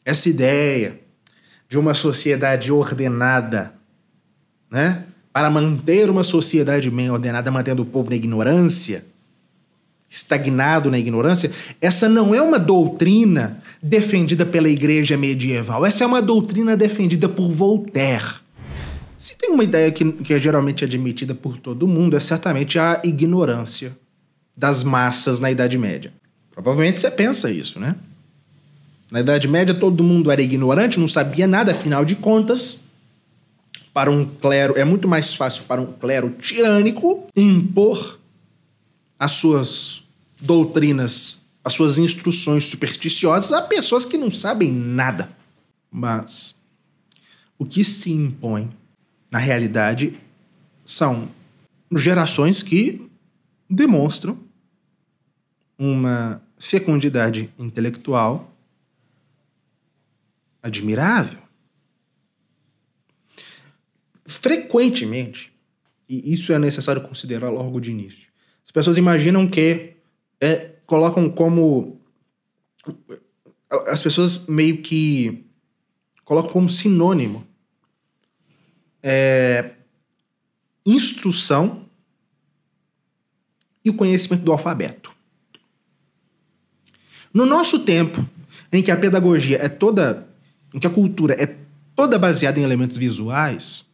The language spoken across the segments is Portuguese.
essa ideia de uma sociedade ordenada, né? Para manter uma sociedade bem ordenada, mantendo o povo na ignorância, estagnado na ignorância, essa não é uma doutrina defendida pela igreja medieval. Essa é uma doutrina defendida por Voltaire. Se tem uma ideia que é geralmente admitida por todo mundo, é certamente a ignorância das massas na Idade Média. Provavelmente você pensa isso, né? Na Idade Média todo mundo era ignorante, não sabia nada, afinal de contas, para um clero, é muito mais fácil para um clero tirânico impor as suas doutrinas, as suas instruções supersticiosas a pessoas que não sabem nada. Mas o que se impõe, na realidade, são gerações que demonstram uma fecundidade intelectual admirável. Frequentemente, e isso é necessário considerar logo de início, as pessoas imaginam que colocam como... As pessoas meio que colocam como sinônimo instrução e o conhecimento do alfabeto. No nosso tempo, em que a pedagogia é toda... em que a cultura é toda baseada em elementos visuais,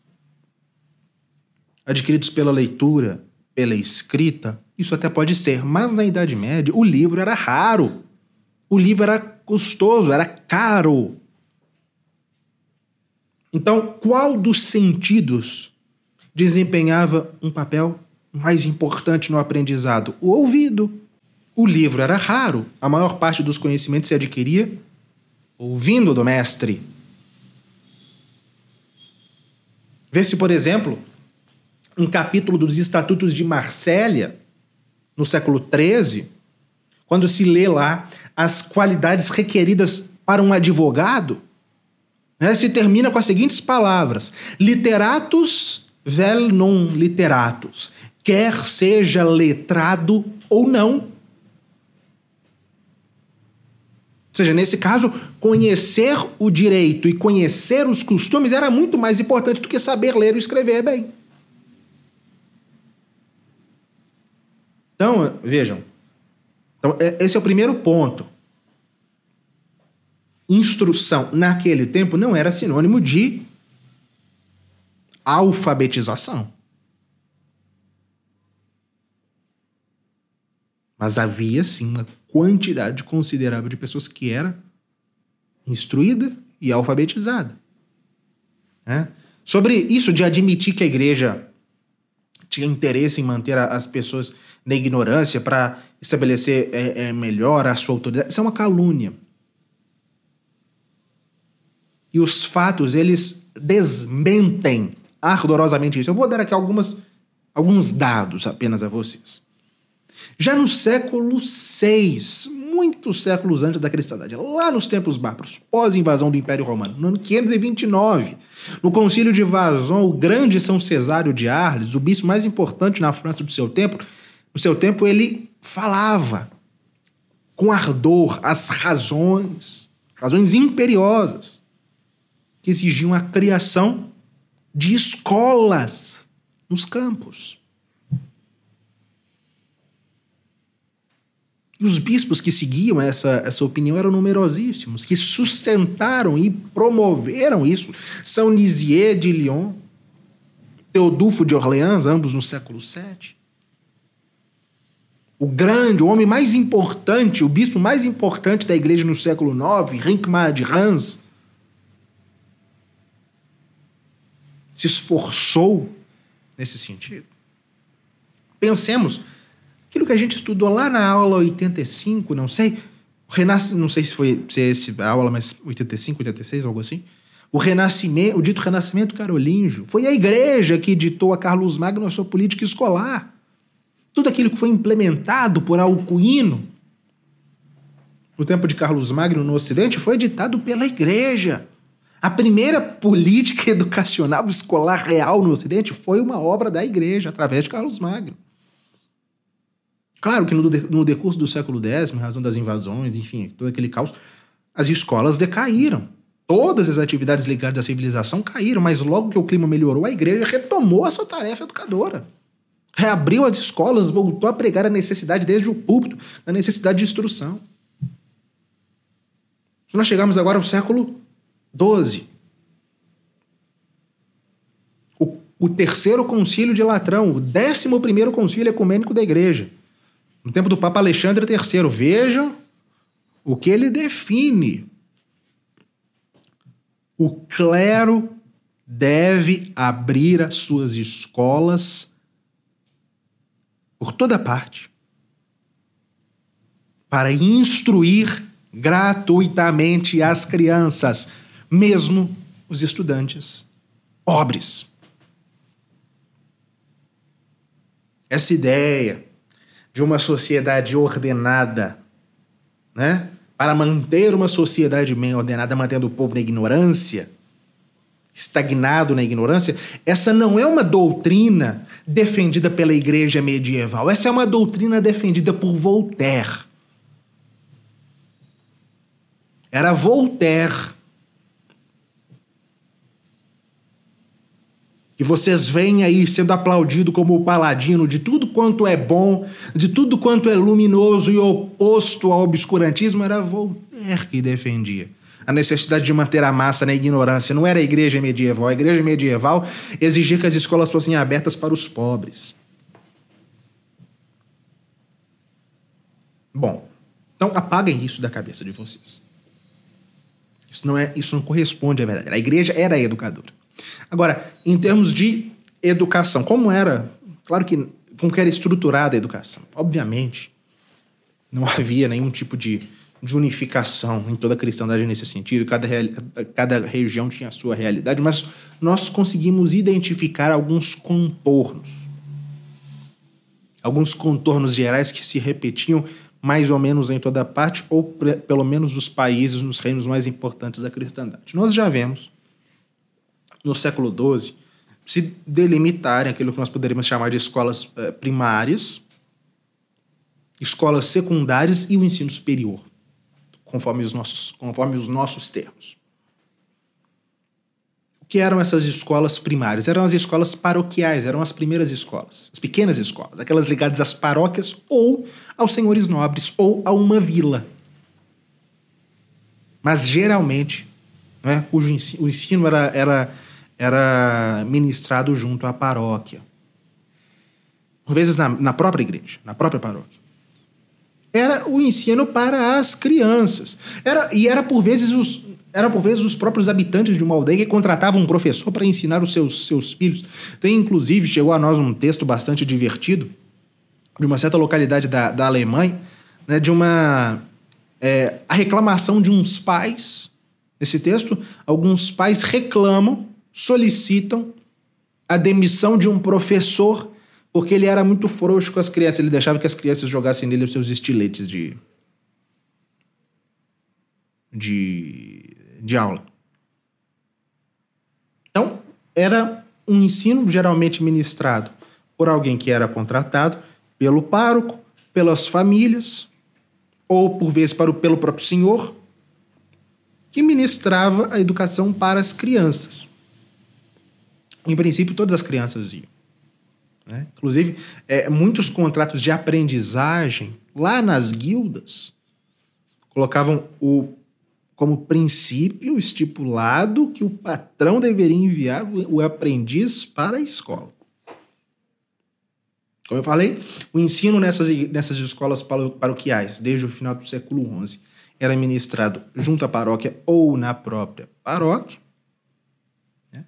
adquiridos pela leitura, pela escrita, isso até pode ser, mas na Idade Média o livro era raro, o livro era custoso, era caro. Então, qual dos sentidos desempenhava um papel mais importante no aprendizado? O ouvido. O livro era raro, a maior parte dos conhecimentos se adquiria ouvindo do mestre. Vê-se, por exemplo, um capítulo dos Estatutos de Marsella, no século XIII, quando se lê lá as qualidades requeridas para um advogado, se termina com as seguintes palavras: literatus vel non literatus, quer seja letrado ou não. Ou seja, nesse caso, conhecer o direito e conhecer os costumes era muito mais importante do que saber ler e escrever bem. Então, vejam. Então, esse é o primeiro ponto. Instrução, naquele tempo, não era sinônimo de alfabetização. Mas havia, sim, uma quantidade considerável de pessoas que era instruída e alfabetizada. Sobre isso de admitir que a igreja tinha interesse em manter as pessoas na ignorância para estabelecer melhor a sua autoridade, isso é uma calúnia. E os fatos, eles desmentem ardorosamente isso. Eu vou dar aqui alguns dados apenas a vocês. Já no século VI, muitos séculos antes da cristandade, lá nos tempos bárbaros, pós-invasão do Império Romano, no ano 529, no concílio de Vaison, o grande São Cesário de Arles, o bispo mais importante na França do seu tempo, no seu tempo ele falava com ardor as razões imperiosas que exigiam a criação de escolas nos campos. E os bispos que seguiam essa opinião eram numerosíssimos, que sustentaram e promoveram isso. São Lisieux de Lyon, Teodulfo de Orleans, ambos no século VII. O homem mais importante, o bispo mais importante da igreja no século IX, Hincmar de Reims, se esforçou nesse sentido. Pensemos aquilo que a gente estudou lá na aula 85, não sei se foi a aula, mas 85, 86, algo assim. O dito renascimento carolíngio. Foi a igreja que ditou a Carlos Magno a sua política escolar. Tudo aquilo que foi implementado por Alcuino no tempo de Carlos Magno no Ocidente foi ditado pela igreja. A primeira política educacional escolar real no Ocidente foi uma obra da igreja, através de Carlos Magno. Claro que no decurso do século X, em razão das invasões, enfim, todo aquele caos, as escolas decaíram. Todas as atividades ligadas à civilização caíram, mas logo que o clima melhorou, a igreja retomou essa tarefa educadora. Reabriu as escolas, voltou a pregar a necessidade desde o púlpito, da necessidade de instrução. Nós chegamos agora ao século XII. O terceiro concílio de Latrão, o 11º concílio ecumênico da igreja, no tempo do Papa Alexandre III. Vejam o que ele define. O clero deve abrir as suas escolas por toda parte para instruir gratuitamente as crianças, mesmo os estudantes pobres. Essa ideia de uma sociedade ordenada, né? Para manter uma sociedade bem ordenada, mantendo o povo na ignorância, estagnado na ignorância, essa não é uma doutrina defendida pela igreja medieval. Essa é uma doutrina defendida por Voltaire. Era Voltaire. Que vocês veem aí sendo aplaudido como o paladino de tudo quanto é bom, de tudo quanto é luminoso e oposto ao obscurantismo, era Voltaire que defendia a necessidade de manter a massa na ignorância. Não era a igreja medieval. A igreja medieval exigia que as escolas fossem abertas para os pobres. Bom, então apaguem isso da cabeça de vocês. Isso não corresponde à verdade. A igreja era educadora. Agora, em termos de educação, como era estruturada a educação? Obviamente, não havia nenhum tipo de unificação em toda a cristandade nesse sentido. Cada região tinha a sua realidade, mas nós conseguimos identificar alguns contornos gerais que se repetiam mais ou menos em toda parte, ou pelo menos nos países, nos reinos mais importantes da cristandade. Nós já vemos, no século XII, se delimitarem aquilo que nós poderíamos chamar de escolas primárias, escolas secundárias e o ensino superior, conforme os nossos termos. O que eram essas escolas primárias? Eram as escolas paroquiais, eram as primeiras escolas, as pequenas escolas, aquelas ligadas às paróquias ou aos senhores nobres ou a uma vila. Mas geralmente, né, o ensino era ministrado junto à paróquia. Por vezes na própria igreja, na própria paróquia. Era o ensino para as crianças. Era por vezes os próprios habitantes de uma aldeia que contratavam um professor para ensinar os seus filhos. Inclusive, chegou a nós um texto bastante divertido de uma certa localidade da Alemanha, né, a reclamação de uns pais. Nesse texto, alguns pais solicitam a demissão de um professor porque ele era muito frouxo com as crianças. Ele deixava que as crianças jogassem nele os seus estiletes de aula. Então, era um ensino geralmente ministrado por alguém que era contratado pelo pároco, pelas famílias, ou por vezes pelo próprio senhor, que ministrava a educação para as crianças. Em princípio, todas as crianças iam. Né? Inclusive, muitos contratos de aprendizagem, lá nas guildas, colocavam como princípio estipulado que o patrão deveria enviar o aprendiz para a escola. Como eu falei, o ensino nessas escolas paroquiais, desde o final do século XI, era ministrado junto à paróquia ou na própria paróquia. Né?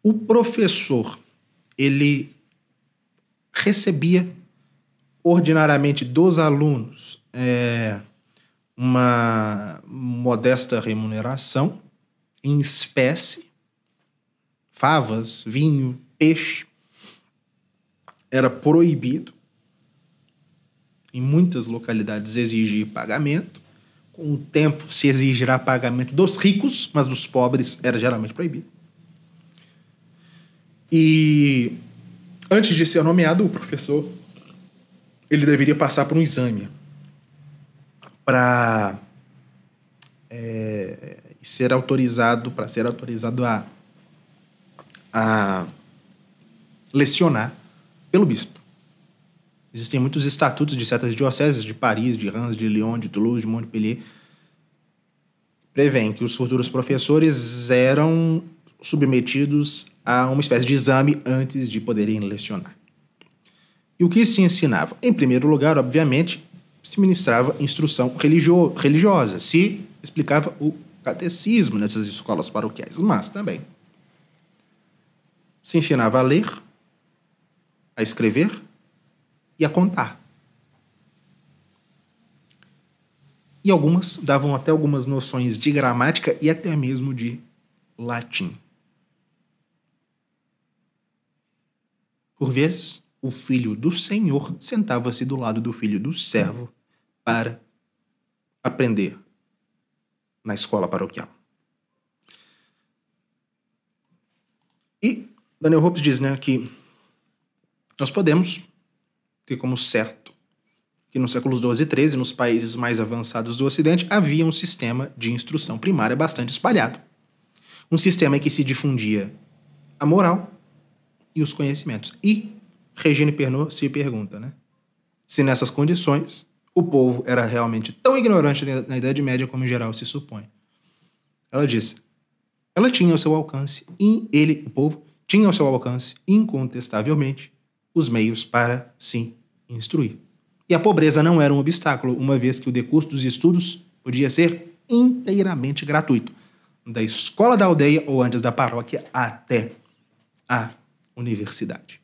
O professor, ele recebia ordinariamente dos alunos uma modesta remuneração em espécie, favas, vinho, peixe. Era proibido, em muitas localidades, exigir pagamento. Com o tempo se exigirá pagamento dos ricos, mas dos pobres era geralmente proibido. E antes de ser nomeado, o professor ele deveria passar por um exame para e ser autorizado a lecionar pelo bispo. Existem muitos estatutos de certas dioceses, de Paris, de Reims, de Lyon, de Toulouse, de Montpellier, prevêem que os futuros professores eram submetidos a uma espécie de exame antes de poderem lecionar. E o que se ensinava? Em primeiro lugar, obviamente, se ministrava instrução religiosa, se explicava o catecismo nessas escolas paroquiais, mas também se ensinava a ler, a escrever e a contar. E algumas davam até algumas noções de gramática e até mesmo de latim. Por vezes, o filho do senhor sentava-se do lado do filho do servo para aprender na escola paroquial. E Daniel Hopes diz, que nós podemos ter como certo que nos séculos XII e XIII, nos países mais avançados do Ocidente, havia um sistema de instrução primária bastante espalhado. Um sistema em que se difundia a moral e os conhecimentos. E Regine Pernod se pergunta, se nessas condições o povo era realmente tão ignorante na Idade Média como em geral se supõe. Ela diz, ela tinha ao seu alcance, o povo tinha ao seu alcance, incontestavelmente, os meios para se instruir. E a pobreza não era um obstáculo, uma vez que o decurso dos estudos podia ser inteiramente gratuito, da escola da aldeia ou antes da paróquia até a universidade.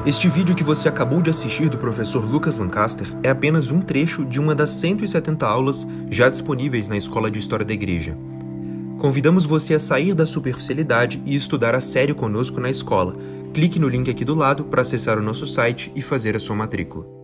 Este vídeo que você acabou de assistir do professor Lucas Lancaster é apenas um trecho de uma das 170 aulas já disponíveis na Escola de História da Igreja. Convidamos você a sair da superficialidade e estudar a sério conosco na escola. Clique no link aqui do lado para acessar o nosso site e fazer a sua matrícula.